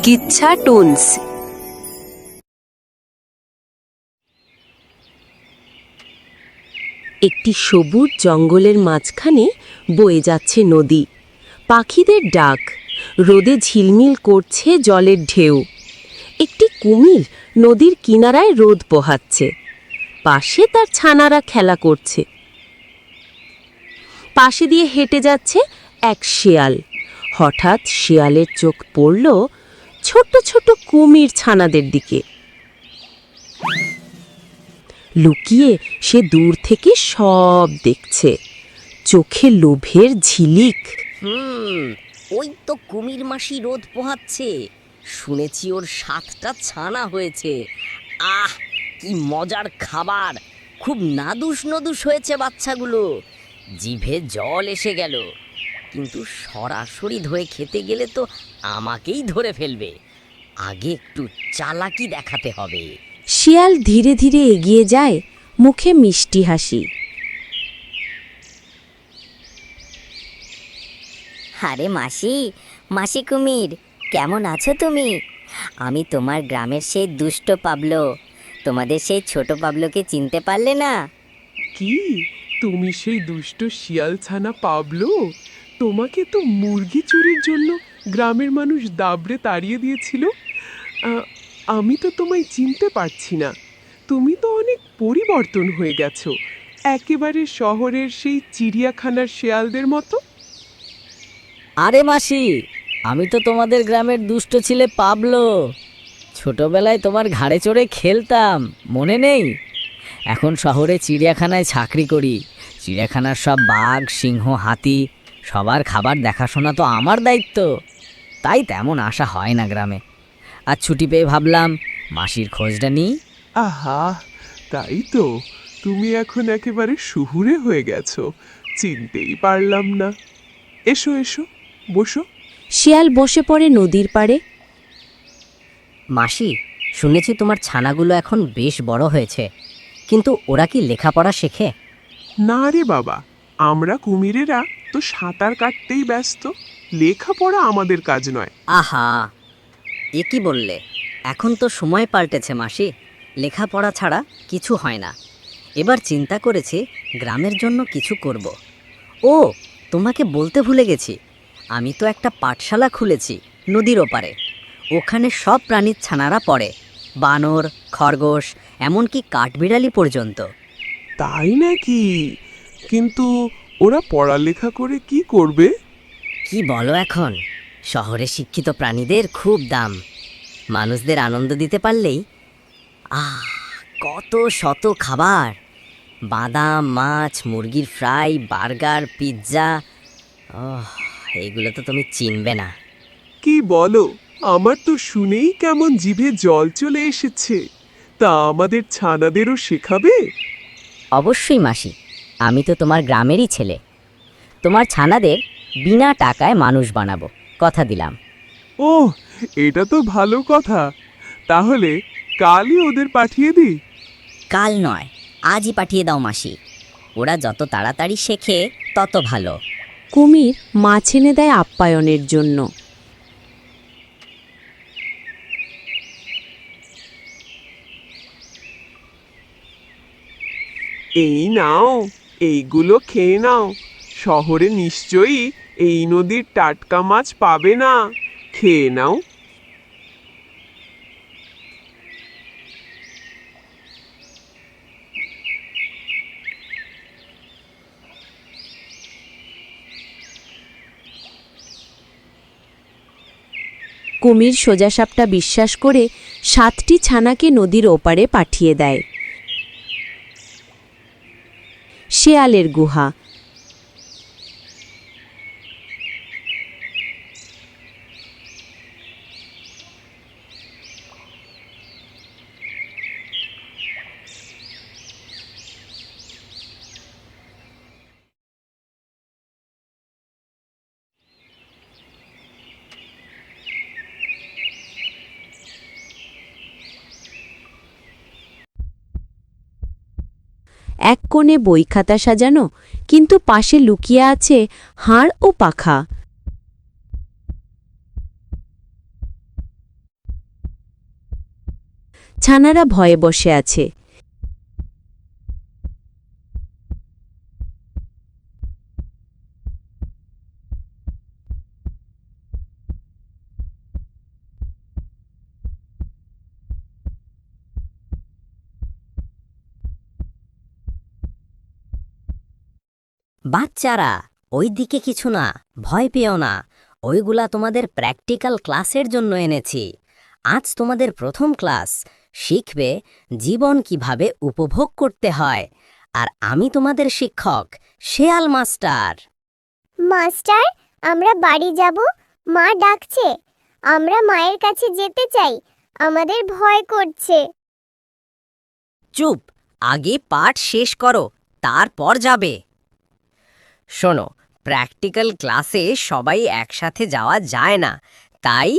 কিচ্ছা toons. একটি সবুজ জঙ্গলের মাঝখানে বয়ে যাচ্ছে নদী। পাখিদের ডাক, রোদে ঝিলমিল করছে জলের ঢেউ। একটি কুমির নদীর কিনারায় রোদ পোহাচ্ছে, পাশে তার ছানারা খেলা করছে। পাশে দিয়ে হেঁটে যাচ্ছে এক শেয়াল। হঠাৎ শেয়ালের চোখ পড়ল ছোট ছোট কুমির ছানাদের দিকে। লুকিয়ে সে দূর থেকে সব দেখছে, চোখে লোভের ঝিলিক। ওই তো কুমির মাসি রোদ পোহাচ্ছে, শুনেছি ওর 7টা ছানা হয়েছে। আহ, কি মজার খাবার! খুব নাদুস নদুস হয়েছে বাচ্চাগুলো, জিভে জল এসে গেল। কিন্তু সরাসরি ধরে খেতে গেলে তো আমাকেই ধরে ফেলবে। আগে একটু চালাকি দেখাতে হবে। শিয়াল ধীরে ধীরে এগিয়ে যায়, মুখে মিষ্টি হাসি। আরে মাসি, মাসি কুমির, কেমন আছো তুমি? আমি তোমার গ্রামের সেই দুষ্ট পাবলো। তোমাদের সেই ছোট পাবলোকে চিনতে পারলে না? কি, তুমি সেই দুষ্ট শিয়াল ছানা পাবলো? তোমাকে তো মুরগি চুরির জন্য গ্রামের মানুষ দাবড়ে তাড়িয়ে দিয়েছিল। আমি তো তোমায় চিনতে পারছি না। তুমি তো অনেক পরিবর্তন হয়ে গেছো, একেবারে শহরের সেই চিড়িয়াখানার শেয়ালদের মতো। আরে মাসি, আমি তো তোমাদের গ্রামের দুষ্ট ছেলে পাবলো। ছোটবেলায় তোমার ঘাড়ে চড়ে খেলতাম, মনে নেই? এখন শহরে চিড়িয়াখানায় চাকরি করি। চিড়িয়াখানার সব বাঘ, সিংহ, হাতি সবার খাবার দেখাশোনা তো আমার দায়িত্ব। তাই তেমন আশা হয় না গ্রামে। আর ছুটি পেয়ে ভাবলাম মাসির খোঁজটা নিই। আহা, তাই তো, তুমি এখন একেবারে শহুরে হয়ে গেছো, চিনতেই পারলাম না। এসো এসো, বসো। শিয়াল বসে পড়ে নদীর পাড়ে। মাসি, শুনেছি তোমার ছানাগুলো এখন বেশ বড় হয়েছে, কিন্তু ওরা কি লেখাপড়া শেখে? না রে বাবা, আমরা কুমিরেরা তো সাঁতার কাটতেই ব্যস্ত, লেখাপড়া আমাদের কাজ নয়। আহা, এ কি বললে? এখন তো সময় পাল্টেছে মাসি, লেখাপড়া ছাড়া কিছু হয় না। এবার চিন্তা করেছি গ্রামের জন্য কিছু করব। ও, তোমাকে বলতে ভুলে গেছি, আমি তো একটা পাঠশালা খুলেছি নদীর ওপারে। ওখানে সব প্রাণীর ছানারা পড়ে, বানর, খরগোশ, এমনকি কাঠবিড়ালি পর্যন্ত। তাই নাকি? কিন্তু ওরা পড়ালেখা করে কি করবে? কি বলো এখন? শহরে শিক্ষিত প্রাণীদের খুব দাম। মানুষদের আনন্দ দিতে পারলেই কত শত খাবার! বাদাম, মাছ, মুরগির ফ্রাই, বার্গার, পিৎজা, এইগুলো তো তুমি চিনবে না। কি বলো? আমার তো শুনেই কেমন জিভে জল চলে এসেছে। তা আমাদের ছানাদেরও শেখাবে? অবশ্যই মাসি, আমি তো তোমার গ্রামেরই ছেলে। তোমার ছানাদের বিনা টাকায় মানুষ বানাবো, কথা দিলাম। ওহ, এটা তো ভালো কথা। তাহলে কালই ওদের পাঠিয়ে দিই। কাল নয়, আজই পাঠিয়ে দাও মাসি। ওরা যত তাড়াতাড়ি শেখে তত ভালো। কুমির মাছ এনে দেয় আপ্যায়নের জন্য। এই নাও, এইগুলো খেয়ে নাও। শহরে নিশ্চয়ই এই নদীর টাটকা মাছ পাবে না, খেয়ে নাও। কুমির সোজাসাপটা বিশ্বাস করে 7টি ছানাকে নদীর ওপারে পাঠিয়ে দেয়। শেয়ালের গুহা। এক কোণে বই খাতা সাজানো, কিন্তু পাশে লুকিয়ে আছে হাড় ও পাখা। ছানারা ভয়ে বসে আছে। বাচ্চারা, ওই দিকে কিছু না, ভয় পেও না। ওইগুলা তোমাদের প্র্যাকটিক্যাল ক্লাসের জন্য এনেছি। আজ তোমাদের প্রথম ক্লাস, শিখবে জীবন কিভাবে উপভোগ করতে হয়। আর আমি তোমাদের শিক্ষক, শেয়াল মাস্টার। মাস্টার, আমরা বাড়ি যাব, মা ডাকছে। আমরা মায়ের কাছে যেতে চাই, আমাদের ভয় করছে। চুপ, আগে পাঠ শেষ করো, তারপর যাবে। শোনো, প্র্যাকটিক্যাল ক্লাসে সবাই একসাথে যাওয়া যায় না, তাই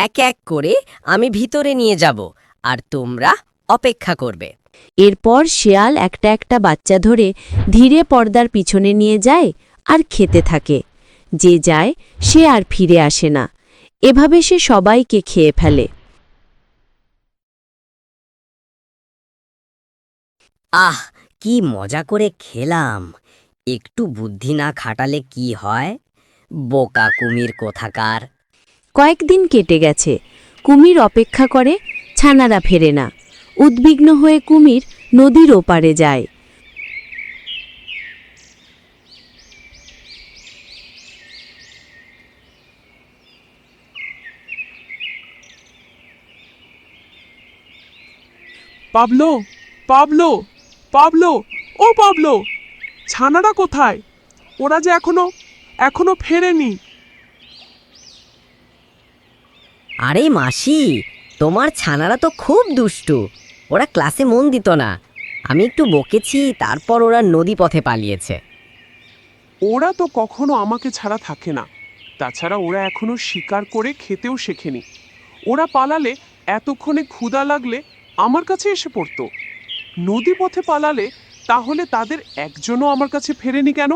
এক এক করে আমি ভিতরে নিয়ে যাব, আর তোমরা অপেক্ষা করবে। এরপর শেয়াল একটা একটা বাচ্চা ধরে ধীরে পর্দার পিছনে নিয়ে যায় আর খেতে থাকে। যে যায় সে আর ফিরে আসে না। এভাবে সে সবাইকে খেয়ে ফেলে। আহ, কি মজা করে খেলাম। একটু বুদ্ধি না খাটালে কি হয়? বোকা কুমির কোথাকার। কয়েকদিন কেটে গেছে। কুমির অপেক্ষা করে, ছানারা ফেরে না। উদ্বিগ্ন হয়ে কুমির নদীর ওপারে যায়। পাবলো, পাবলো, পাবলো, ও পাবলো, ছানারা কোথায়? ওরা যে এখনো ফেরেনি। আরে মাসি, তোমার ছানারা তো খুব দুষ্টু। ওরা ক্লাসে মন দিত না। আমি একটু বকেছি, তারপর ওরা নদী পথে পালিয়েছে। ওরা তো কখনো আমাকে ছাড়া থাকে না। তাছাড়া ওরা এখনো শিকার করে খেতেও শেখেনি। ওরা পালালে এতক্ষণে ক্ষুধা লাগলে আমার কাছে এসে পড়তো। নদী পথে পালালে তাহলে তাদের একজনও আমার কাছে ফেরেনি কেন?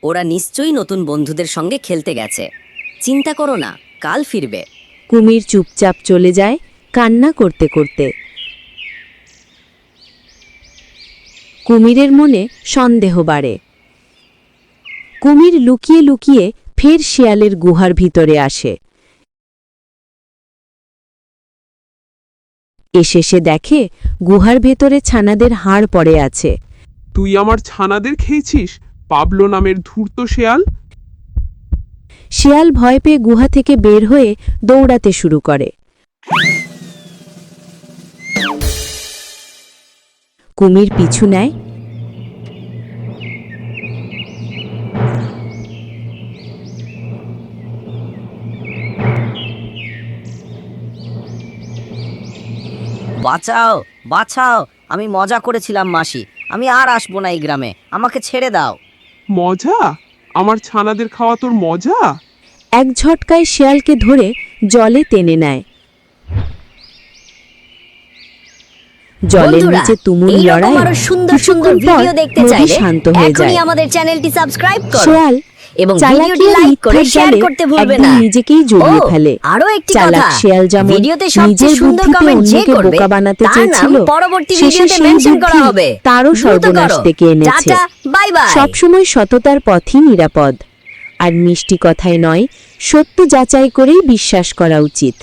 ওরা নিশ্চয়ই নতুন বন্ধুদের সঙ্গে খেলতে গেছে। চিন্তা করো না, কাল ফিরবে। কুমির চুপচাপ চলে যায়, কান্না করতে করতে। কুমিরের মনে সন্দেহ বাড়ে। কুমির লুকিয়ে লুকিয়ে ফের শিয়ালের গুহার ভিতরে আসে। এসে সে দেখে গুহার ভেতরে ছানাদের হাড় পড়ে আছে। তুই আমার ছানাদের খেয়েছিস, পাবলো নামের ধূর্ত শেয়াল? শিয়াল ভয় পেয়ে গুহা থেকে বের হয়ে দৌড়াতে শুরু করে। কুমির পিছু নেয়। বাঁচাও, বাঁচাও, আমি মজা করেছিলাম মাসি। আমি আর আসবো না এই গ্রামে, আমাকে ছেড়ে দাও। মজা? আমার ছানাদের খাওয়া তোর মজা? এক ঝটকায় শিয়ালকে ধরে জলে টেনে নেয়। জলের বন্ধুরা, নিচে তুমুল এইরকম লড়াই। আরো সুন্দর সুন্দর কিছুক্ষণ পর ভিডিও দেখতে নদী চাইলে শান্ত হয়ে এখনই যায়। আমাদের চ্যানেলটি সাবস্ক্রাইব করো শিয়াল এবং চালাকি ভিডিওটি আর লাইক করে মিথ্যার শেয়ার জালে করতে ভুলবে একদিন না। নিজেকেই জড়িয়ে ও, ফেলে। আরো একটি চালাক কথা, শিয়াল যেমন ভিডিওতে নিজের সবচেয়ে সুন্দর বুদ্ধিতে কমেন্ট যে অন্যকে করবে বোকা বানাতে তার নাম চেয়েছিল, পরবর্তী শেষে ভিডিওতে সেই মেনশন করা বুদ্ধি হবে। তারও দ্রুত সর্বনাশ করো। ডেকে এনেছে। Tata, bye bye. সবসময় সততার পথই নিরাপদ। আর মিষ্টি কথায় নয়, সত্য যাচাই করেই বিশ্বাস করা উচিত।